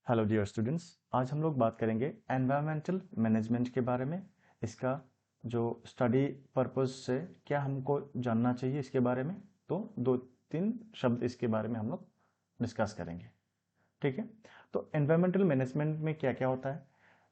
Hello dear students, आज हम लोग बात करेंगे एनवायरमेंटल मैनेजमेंट के बारे में। इसका जो स्टडी पर्पस से क्या हमको जानना चाहिए इसके बारे में, तो दो तीन शब्द इसके बारे में हम लोग डिस्कस करेंगे। ठीक है, तो एनवायरमेंटल मैनेजमेंट में क्या क्या होता है?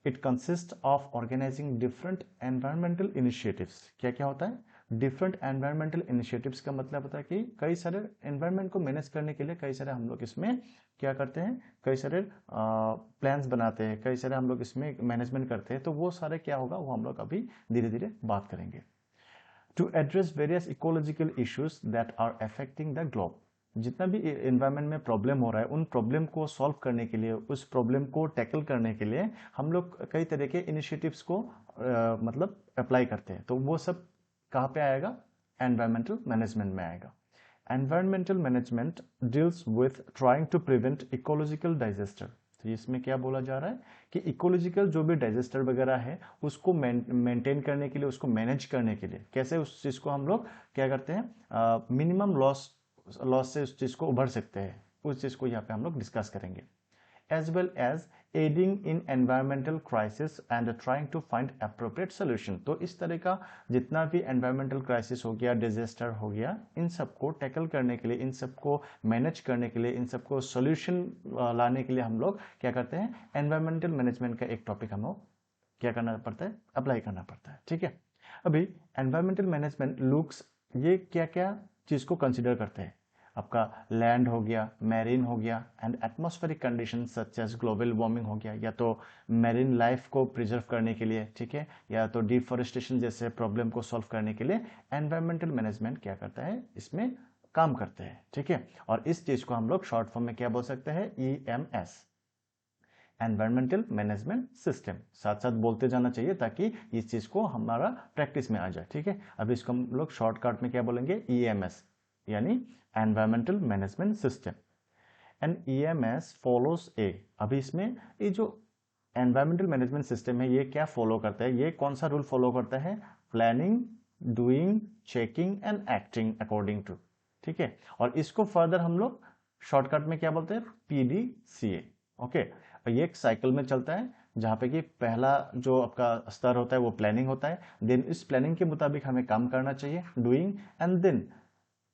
It consist of organizing different environmental initiatives. क्या क्या होता है? डिफरेंट एनवायरमेंटल इनिशिएटिव्स का मतलब होता है कि कई सारे एनवायरमेंट को मैनेज करने के लिए कई सारे हम लोग इसमें क्या करते हैं, कई सारे प्लान्स बनाते हैं, कई सारे हम लोग इसमें मैनेजमेंट करते हैं। तो वो सारे क्या होगा वो हम लोग अभी धीरे धीरे बात करेंगे। To address various ecological issues that are affecting the globe. जितना भी एनवायरनमेंट में प्रॉब्लम हो रहा है उन प्रॉब्लम को सॉल्व करने के लिए, उस प्रॉब्लम को टैकल करने के लिए हम लोग कई तरह के इनिशिएटिव्स को मतलब अप्लाई करते हैं। तो वो सब कहाँ पे आएगा? एनवायरमेंटल मैनेजमेंट में आएगा। Environmental management deals with trying to prevent ecological disaster. तो इसमें क्या बोला जा रहा है कि इकोलॉजिकल जो भी डिजास्टर वगैरह है उसको मेंटेन करने के लिए, उसको मैनेज करने के लिए कैसे उस चीज को हम लोग क्या करते हैं, मिनिमम लॉस से उस चीज को उभर सकते हैं, उस चीज को यहाँ पे हम लोग डिस्कस करेंगे। as well as aiding in environmental crisis and trying to find appropriate solution। तो इस तरह का जितना भी environmental crisis हो गया, disaster हो गया, इन सबको टैकल करने के लिए, इन सबको मैनेज करने के लिए, इन सबको सॉल्यूशन लाने के लिए हम लोग क्या करते हैं, environmental management का एक टॉपिक हम लोग क्या करना पड़ता है, अप्लाई करना पड़ता है। ठीक है, अभी environmental management लुक्स ये क्या क्या चीज को कंसिडर करते हैं? आपका लैंड हो गया, मैरीन हो गया, and atmospheric condition such as global warming हो गया, या तो मैरीन लाइफ को प्रिजर्व करने के लिए, ठीक है, या तो डिफॉरेस्टेशन जैसे प्रॉब्लम को सॉल्व करने के लिए एनवायरमेंटल मैनेजमेंट क्या करता है, इसमें काम करते हैं। ठीक है, और इस चीज को हम लोग शॉर्ट फॉर्म में क्या बोल सकते हैं? EMS, environmental management system. साथ साथ बोलते जाना चाहिए ताकि इस चीज को हमारा प्रैक्टिस में आ जाए। ठीक है, अभी इसको हम लोग शॉर्टकट में क्या बोलेंगे? EMS, यानी environmental management system. And EMS follows A. अभी इसमें ये जो एनवायरमेंटल मैनेजमेंट सिस्टम है ये क्या फॉलो करता है? ये कौन सा रूल फॉलो करता है? Planning, doing, checking and acting according to. ठीक है, और इसको फर्दर हम लोग शॉर्टकट में क्या बोलते हैं? PDCA। ओके, और ये एक साइकिल में चलता है जहां पे कि पहला जो आपका स्तर होता है वो प्लानिंग होता है, देन इस प्लानिंग के मुताबिक हमें काम करना चाहिए, डूइंग, एंड देन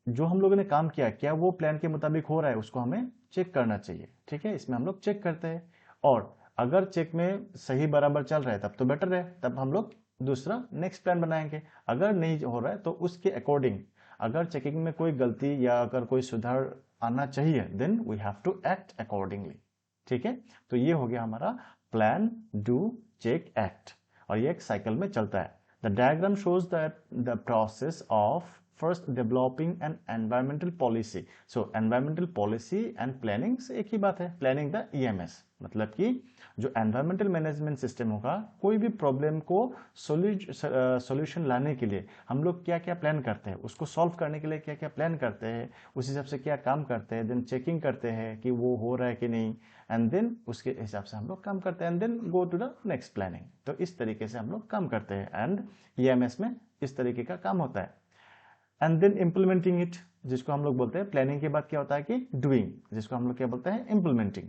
जो हम लोगों ने काम किया क्या वो प्लान के मुताबिक हो रहा है उसको हमें चेक करना चाहिए। ठीक है, इसमें हम लोग चेक करते हैं, और अगर चेक में सही बराबर चल रहा है तब तो बेटर है, तब हम लोग दूसरा नेक्स्ट प्लान बनाएंगे। अगर नहीं हो रहा है तो उसके अकॉर्डिंग, अगर चेकिंग में कोई गलती या अगर कोई सुधार आना चाहिए, then we have to act accordingly. ठीक है, तो ये हो गया हमारा प्लान, डू, चेक, एक्ट, और ये एक साइकिल में चलता है। The diagram shows that the process of first developing N environmental policy. So environmental policy and planning से एक ही बात है, प्लानिंग द EMS, मतलब कि जो एनवायरमेंटल मैनेजमेंट सिस्टम होगा, कोई भी प्रॉब्लम को सॉल्यूशन लाने के लिए हम लोग क्या क्या प्लान करते हैं, उसको सॉल्व करने के लिए क्या क्या प्लान करते हैं, उस हिसाब से क्या काम करते हैं, देन चेकिंग करते हैं कि वो हो रहा है कि नहीं, एंड देन उसके हिसाब से हम लोग काम करते हैं, and then go to the next planning. तो इस तरीके से हम लोग काम करते हैं, एंड EMS में इस तरीके का काम होता है। एंड देन इम्प्लीमेंटिंग इट, जिसको हम लोग बोलते हैं प्लानिंग के बाद क्या होता है कि डूइंग, जिसको हम लोग क्या बोलते हैं? Implementing.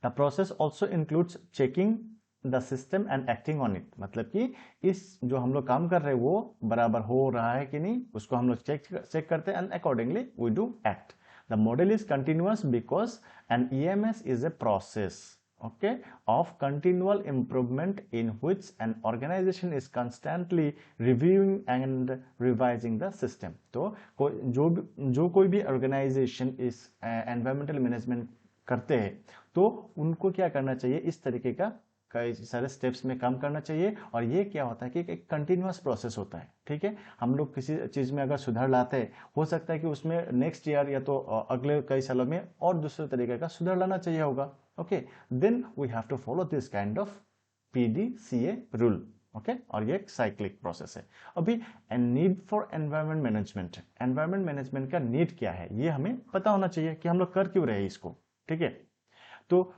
The process also includes checking the system and acting on it, मतलब कि इस जो हम लोग काम कर रहे हैं वो बराबर हो रहा है कि नहीं, उसको हम लोग चेक करते हैं, and accordingly we do act. The model is continuous because an EMS is a process, okay, of continual improvement in which an organization is constantly reviewing and revising the system। तो जो कोई भी organisation इस environmental management करते हैं तो उनको क्या करना चाहिए? इस तरीके का कई सारे स्टेप्स में काम करना चाहिए, और ये क्या होता है कि एक कंटिन्यूअस प्रोसेस होता है। ठीक है, हम लोग किसी चीज में अगर सुधार लाते हैं, हो सकता है कि उसमें नेक्स्ट ईयर या तो अगले कई सालों में और दूसरे तरीके का सुधार लाना चाहिए होगा। Okay, then we have to follow this kind of PDCA rule. Okay, और ये एक साइक्लिक प्रोसेस है। अभी need for environment management, environment management का नीड क्या है ये हमें पता होना चाहिए कि हम लोग कर क्यों रहे हैं इसको। ठीक है, तो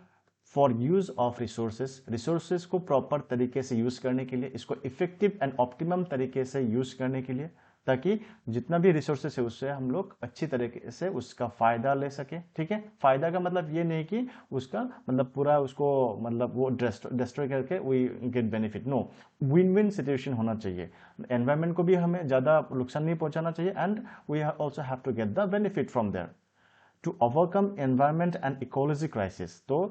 फॉर यूज ऑफ रिसोर्सेज को प्रॉपर तरीके से यूज करने के लिए, इसको इफेक्टिव एंड ऑप्टिमम तरीके से यूज करने के लिए, ताकि जितना भी रिसोर्सेस है उससे हम लोग अच्छी तरीके से उसका फायदा ले सके। ठीक है, फायदा का मतलब ये नहीं कि उसका मतलब पूरा उसको मतलब वो डिस्ट्रॉय करके we get benefit, no, win win situation होना चाहिए। एनवायरमेंट को भी हमें ज़्यादा नुकसान नहीं पहुंचाना चाहिए and we also have to get the benefit from there to overcome environment and ecology crisis. तो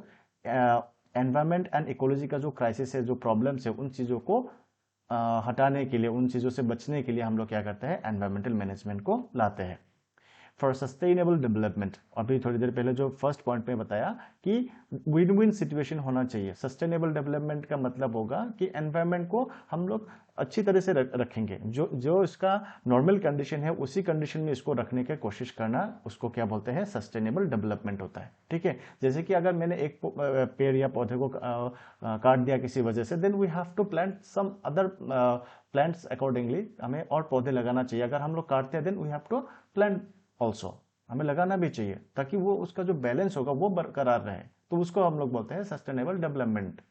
एनवायरमेंट एंड इकोलॉजी का जो क्राइसिस है, जो प्रॉब्लम्स है, उन चीज़ों को हटाने के लिए, उन चीज़ों से बचने के लिए हम लोग क्या करते हैं, एनवायरमेंटल मैनेजमेंट को लाते हैं फॉर सस्टेनेबल डेवलपमेंट। अभी थोड़ी देर पहले जो फर्स्ट पॉइंट में बताया कि विन विन सिचुएशन होना चाहिए। सस्टेनेबल डेवलपमेंट का मतलब होगा कि एनवायरमेंट को हम लोग अच्छी तरह से रखेंगे, जो इसका नॉर्मल कंडीशन है उसी कंडीशन में इसको रखने की कोशिश करना, उसको क्या बोलते हैं, सस्टेनेबल डेवलपमेंट होता है। ठीक है, जैसे कि अगर मैंने एक पेड़ या पौधे को काट दिया किसी वजह से, then we have to plant some other plants accordingly. हमें और पौधे लगाना चाहिए। अगर हम लोग काटते हैं then we have to plant also, हमें लगाना भी चाहिए ताकि वो उसका जो बैलेंस होगा वो बरकरार रहे। तो उसको हम लोग बोलते हैं sustainable development.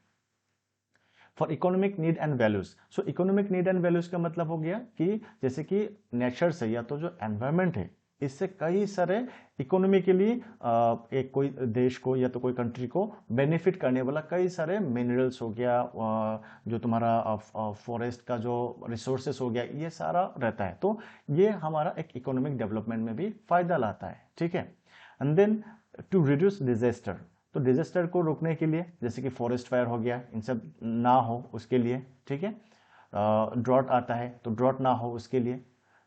For economic need and values, so economic need and values का मतलब हो गया कि जैसे कि नेचर से या तो जो एनवायरमेंट है इससे कई सारे इकोनॉमी के लिए एक कोई देश को या तो कोई कंट्री को बेनिफिट करने वाला कई सारे मिनरल्स हो गया, जो तुम्हारा फॉरेस्ट का जो रिसोर्सेस हो गया, ये सारा रहता है। तो ये हमारा एक इकोनॉमिक डेवलपमेंट में भी फायदा लाता है। ठीक है, and then to reduce disaster, तो डिजास्टर को रोकने के लिए जैसे कि फॉरेस्ट फायर हो गया, इन सब ना हो उसके लिए। ठीक है, ड्रॉट आता है तो ड्रॉट ना हो उसके लिए,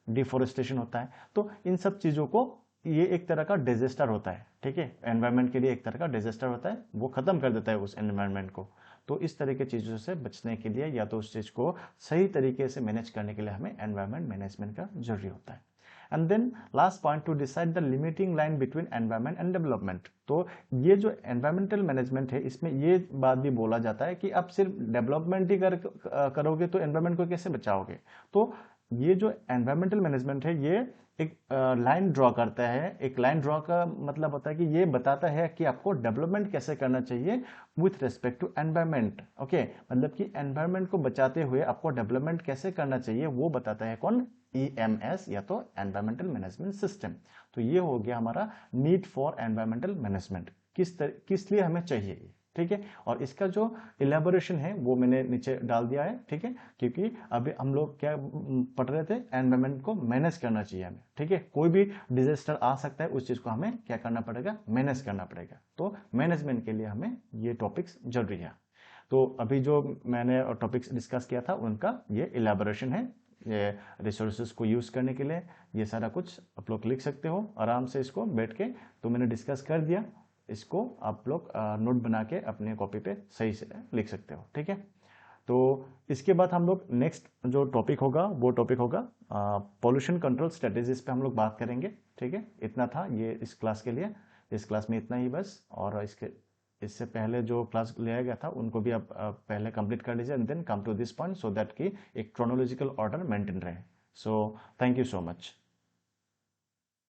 डिफोरेस्टेशन होता है। तो इन सब चीज़ों को, ये एक तरह का डिजास्टर होता है। ठीक है, एनवायरनमेंट के लिए एक तरह का डिजास्टर होता है, वो खत्म कर देता है उस एनवायरनमेंट को। तो इस तरह की चीज़ों से बचने के लिए या तो उस चीज़ को सही तरीके से मैनेज करने के लिए हमें एनवायरनमेंट मैनेजमेंट का जरूरी होता है। And then last point, to decide the limiting line between environment and development. तो ये जो एनवायरमेंटल मैनेजमेंट है इसमें ये बात भी बोला जाता है कि आप सिर्फ डेवलपमेंट ही करोगे तो एनवायरनमेंट को कैसे बचाओगे। तो ये जो एनवायरमेंटल मैनेजमेंट है ये एक लाइन ड्रॉ करता है। एक लाइन ड्रॉ का मतलब होता है कि ये बताता है कि आपको डेवलपमेंट कैसे करना चाहिए with respect to environment. Okay, मतलब कि एनवायरमेंट को बचाते हुए आपको डेवलपमेंट कैसे करना चाहिए वो बताता है कौन, EMS या तो एनवायरमेंटल मैनेजमेंट सिस्टम। तो ये हो गया हमारा नीड फॉर एनवायरमेंटल मैनेजमेंट, किस लिए हमें चाहिए। ठीक है, और इसका जो इलेबोरेशन है वो मैंने नीचे डाल दिया है। ठीक है, क्योंकि अभी हम लोग क्या पढ़ रहे थे, एनवायरमेंट को मैनेज करना चाहिए हमें। ठीक है, कोई भी डिजास्टर आ सकता है, उस चीज को हमें क्या करना पड़ेगा, मैनेज करना पड़ेगा। तो मैनेजमेंट के लिए हमें ये टॉपिक्स जरूरी है। तो अभी जो मैंने टॉपिक्स डिस्कस किया था उनका ये इलेबोरेशन है। ये रिसोर्सेज को यूज करने के लिए ये सारा कुछ आप लोग लिख सकते हो आराम से, इसको बैठ के। तो मैंने डिस्कस कर दिया, इसको आप लोग नोट बना के अपने कॉपी पे सही से लिख सकते हो। ठीक है, तो इसके बाद हम लोग नेक्स्ट जो टॉपिक होगा वो टॉपिक होगा पॉल्यूशन कंट्रोल स्ट्रेटेजीज पे हम लोग बात करेंगे। ठीक है, इतना था ये इस क्लास के लिए। इस क्लास में इतना ही बस, और इससे पहले जो क्लास लिया गया था उनको भी आप पहले कंप्लीट कर लीजिए and then come to this point, so that कि एक क्रोनोलॉजिकल ऑर्डर मेंटेन रहे। So thank you so much.